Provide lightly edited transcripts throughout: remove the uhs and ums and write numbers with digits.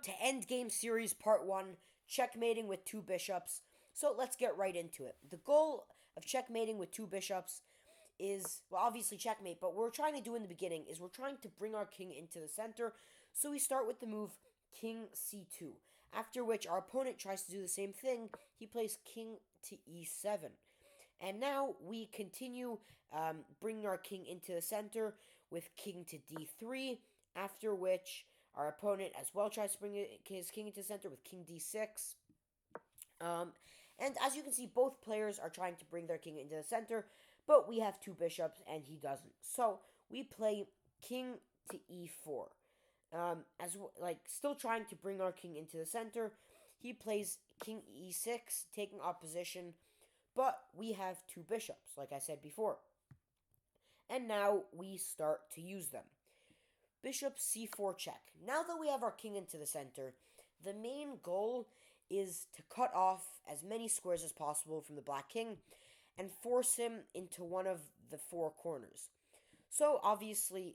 To Endgame series part 1, checkmating with two bishops. So let's get right into it. The goal of checkmating with two bishops is, well, obviously checkmate, but what we're trying to do in the beginning is we're trying to bring our king into the center. So we start with the move king c2, after which our opponent tries to do the same thing. He plays king to e7. And now we continue bringing our king into the center with king to d3, after which our opponent as well tries to bring his king into the center with king d6. And as you can see, both players are trying to bring their king into the center, but we have two bishops and he doesn't. So we play king to e4. Still trying to bring our king into the center. He plays king e6, taking opposition, but we have two bishops, like I said before. And now we start to use them. Bishop c4 check. Now that we have our king into the center, the main goal is to cut off as many squares as possible from the black king and force him into one of the four corners. So obviously,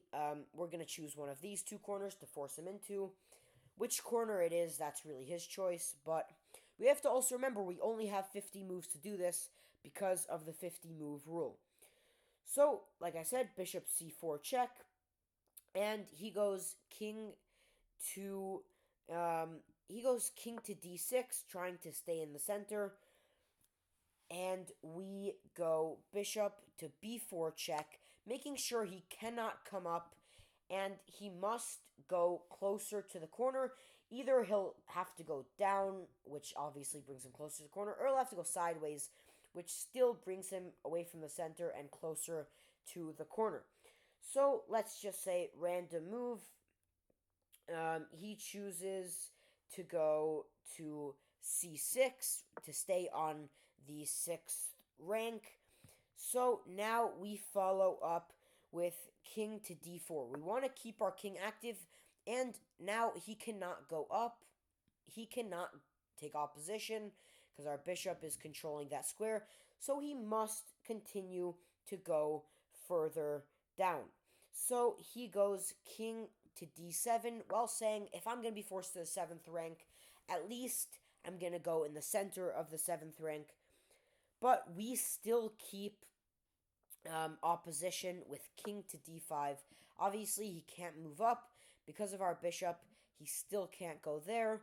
we're going to choose one of these two corners to force him into. Which corner it is, that's really his choice, but we have to also remember we only have 50 moves to do this because of the 50 move rule. So, like I said, bishop c4 check, and he goes king to d6, trying to stay in the center. And we go bishop to b4 check, making sure he cannot come up, and he must go closer to the corner. Either he'll have to go down, which obviously brings him closer to the corner, or he'll have to go sideways, which still brings him away from the center and closer to the corner. So let's just say random move. He chooses to go to c6 to stay on the 6th rank. So now we follow up with king to d4. We want to keep our king active, and now he cannot go up. He cannot take opposition because our bishop is controlling that square. So he must continue to go further down. So he goes king to d7 while saying, if I'm going to be forced to the 7th rank, at least I'm going to go in the center of the 7th rank. But we still keep opposition with king to d5. Obviously, he can't move up because of our bishop. He still can't go there.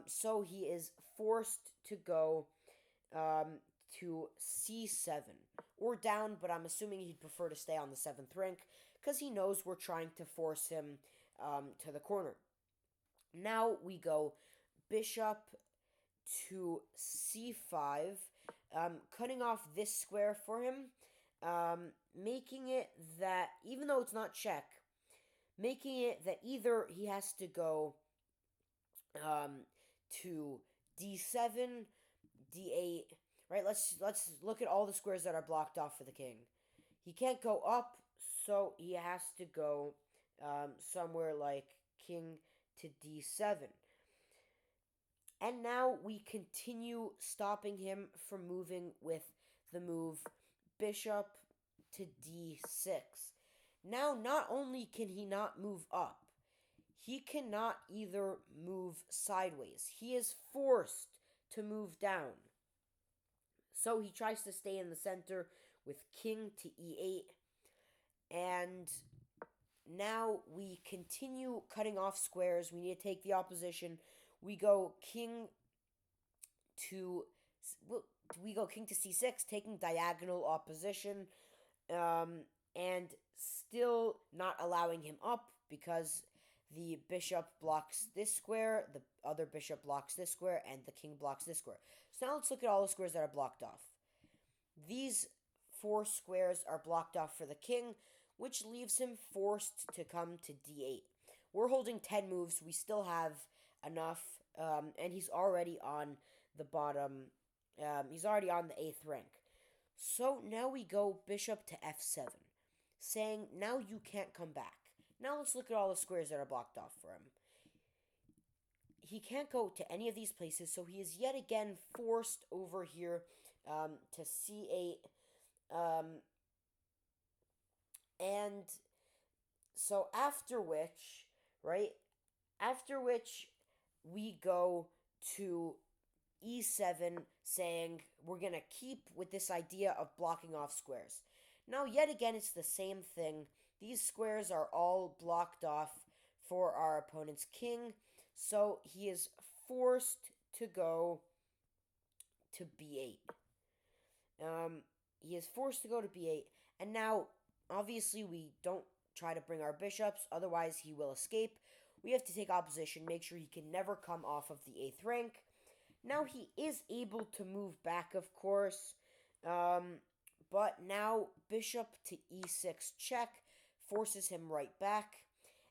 So he is forced to go to c7 or down, but I'm assuming he'd prefer to stay on the 7th rank because he knows we're trying to force him to the corner. Now we go bishop to c5, cutting off this square for him, making it that, even though it's not check, making it that either he has to go to d7, d8, right? Let's look at all the squares that are blocked off for the king. He can't go up, so he has to go somewhere like king to d7. And now we continue stopping him from moving with the move bishop to d6. Now, not only can he not move up, he cannot either move sideways. He is forced to move down. So he tries to stay in the center with king to e8. And now we continue cutting off squares. We need to take the opposition. We go king to c6, taking diagonal opposition, and still not allowing him up because the bishop blocks this square, the other bishop blocks this square, and the king blocks this square. So now let's look at all the squares that are blocked off. These four squares are blocked off for the king, which leaves him forced to come to d8. We're holding 10 moves. We still have enough, and he's already on the bottom. He's already on the 8th rank. So now we go bishop to f7, saying, now you can't come back. Now let's look at all the squares that are blocked off for him. He can't go to any of these places, so he is yet again forced over here to c8. And so after which, right? After which, we go to e7, saying we're going to keep with this idea of blocking off squares. Now, yet again, it's the same thing. These squares are all blocked off for our opponent's king, so he is forced to go to b8. He is forced to go to b8, and now, obviously, we don't try to bring our bishops, otherwise he will escape. We have to take opposition, make sure he can never come off of the 8th rank. Now he is able to move back, of course, but now bishop to e6 check forces him right back,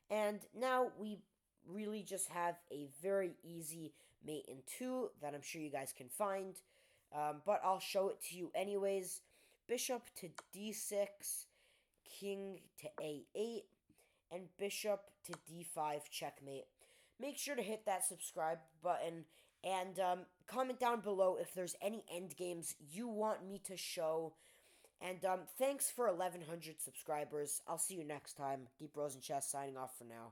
and now we really just have a very easy mate in 2 that I'm sure you guys can find, but I'll show it to you anyways. Bishop to d6, king to a8, and bishop to d5 checkmate. Make sure to hit that subscribe button and comment down below if there's any end games you want me to show. And thanks for 1,100 subscribers. I'll see you next time. Deep Rosen Chess signing off for now.